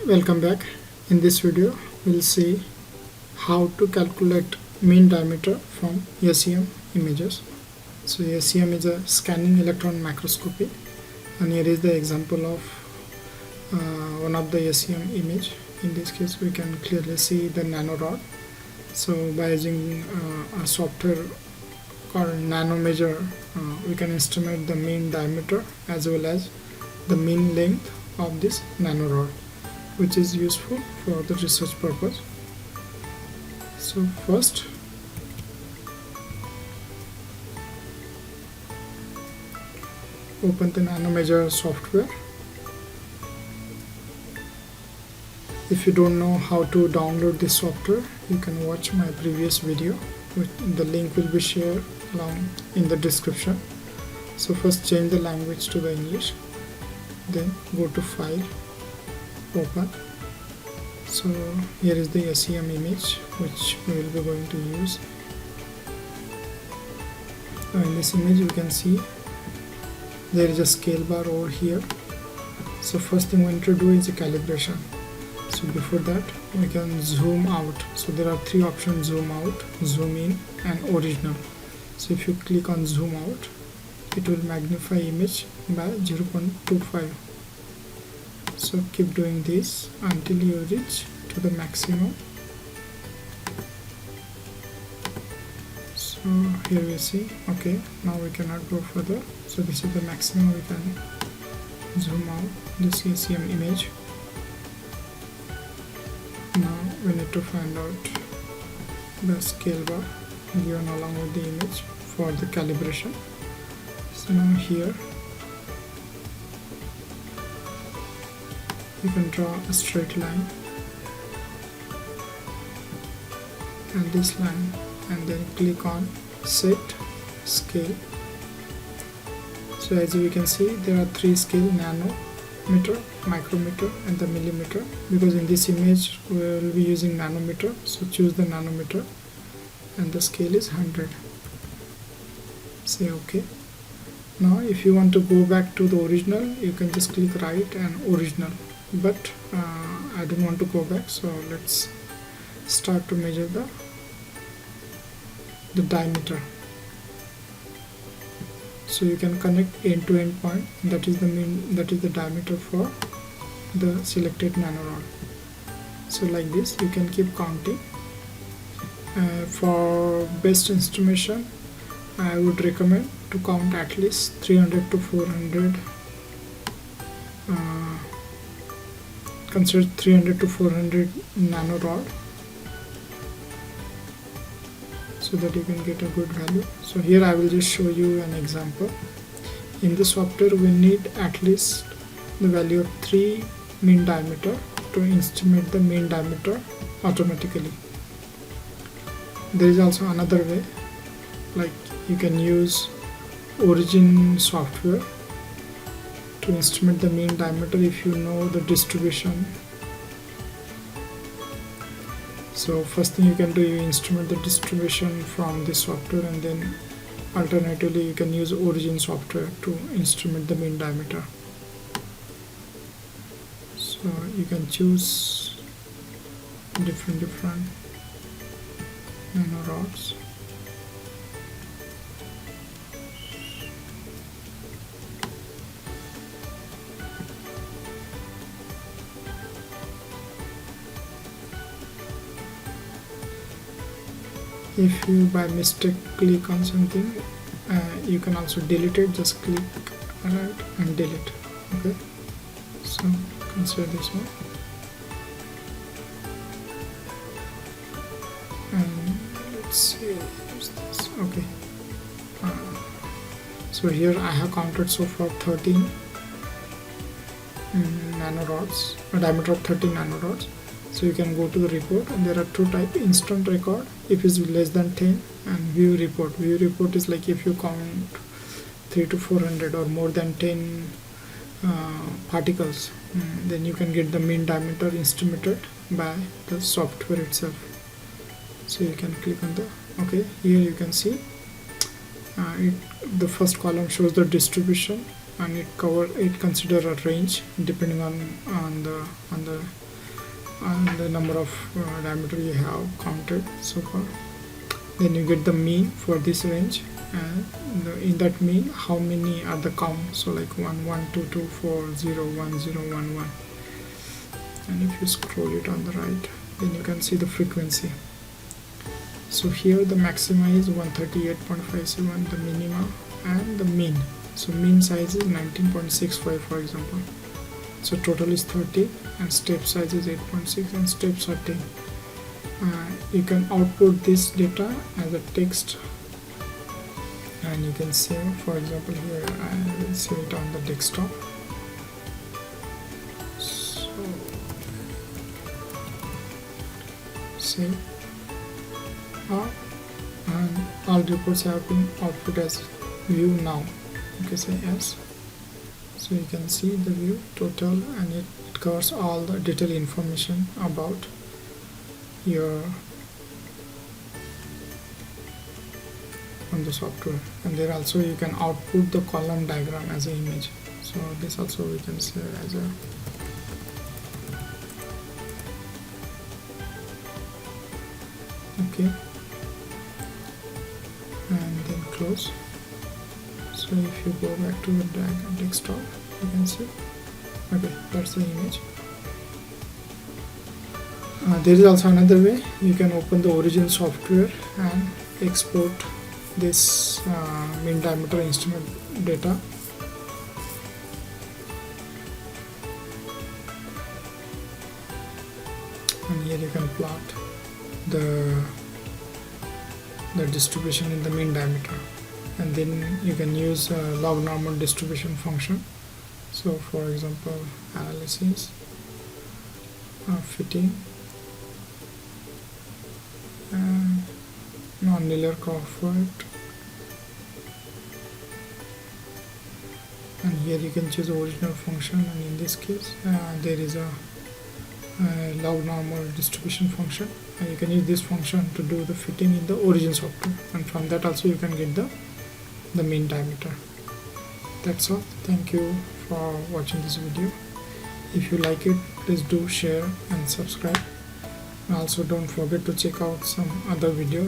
Welcome back. In this video we'll see how to calculate mean diameter from FE-SEM images. So FE-SEM is a scanning electron microscopy, and here is the example of one of the FE-SEM image. In this case we can clearly see the nanorod. So by using a software called nanomeasure, we can estimate the mean diameter as well as the mean length of this nanorod, which is useful for the research purpose. So first open the nanomeasure software. If you don't know how to download this software, you can watch my previous video, the link will be shared along in the description. So first change the language to the English, then go to File, Open. So here is the FE-SEM image which we will be going to use. Now in this image you can see there is a scale bar over here. So first thing we need to do is a calibration. So before that we can zoom out. So there are three options: zoom out, zoom in and original. So if you click on zoom out, it will magnify image by 0.25. So keep doing this until you reach to the maximum. So here we see, okay, now we cannot go further. So this is the maximum we can zoom out this FE-SEM image. Now we need to find out the scale bar given along with the image for the calibration. So now here you can draw a straight line and this line, and then click on set scale. So as we can see, there are three scale: nanometer, micrometer and the millimeter. Because in this image we will be using nanometer, so choose the nanometer and the scale is 100. Say OK. Now if you want to go back to the original, you can just click right and original, but I don't want to go back, so let's start to measure the diameter. So you can connect end to end point, that is the diameter for the selected nanorod. So like this you can keep counting. For best estimation, I would recommend to count at least 300 to 400. Consider 300 to 400 nanorod, so that you can get a good value. So here I will just show you an example. In the software we need at least the value of 3 mean diameter to estimate the mean diameter automatically. There is also another way, like you can use origin software to estimate the mean diameter if you know the distribution. So first thing you can do, you instrument the distribution from this software, and then alternatively you can use origin software to instrument the mean diameter. So you can choose different nanorods. If you by mistake click on something, you can also delete it. Just click right and delete. Okay, so consider this one, and let's see, use this. Okay, so here I have counted so far 13 nanorods, a diameter of 13 nanorods. So you can go to the report, and there are two types: instant record if it's less than 10, and view report. View report is like if you count 3 to 400 or more than 10 particles, then you can get the mean diameter estimated by the software itself. So you can click on the okay. Here you can see the first column shows the distribution, and it consider a range depending on the and the number of diameter you have counted so far. Then you get the mean for this range, and in that mean how many are the count, so like 1 1 2 2 4 0 1 0 1 1. And if you scroll it on the right, then you can see the frequency. So here the maxima is 138.57, the minima, and the mean. So mean size is 19.65 for example. So total is 30, and step size is 8.6, and steps are 10. You can output this data as a text, and you can save. For example, here I will save it on the desktop. So save. And all reports have been output as view now. Okay, say yes. So you can see the view total, and it covers all the detailed information about your on the software. And there also you can output the column diagram as an image. So this also we can save as a okay, and then close. So if you go back to the desktop, you can see okay, that's the image. There is also another way. You can open the origin software and export this mean diameter instrument data. And here you can plot the distribution in the mean diameter, and then you can use log normal distribution function. So for example, analysis, fitting, non-linear Crawford, and here you can choose original function, and in this case there is a log normal distribution function, and you can use this function to do the fitting in the origin software, and from that also you can get the mean diameter. That's all. Thank you for watching this video. If you like it, please do share and subscribe. And also don't forget to check out some other videos.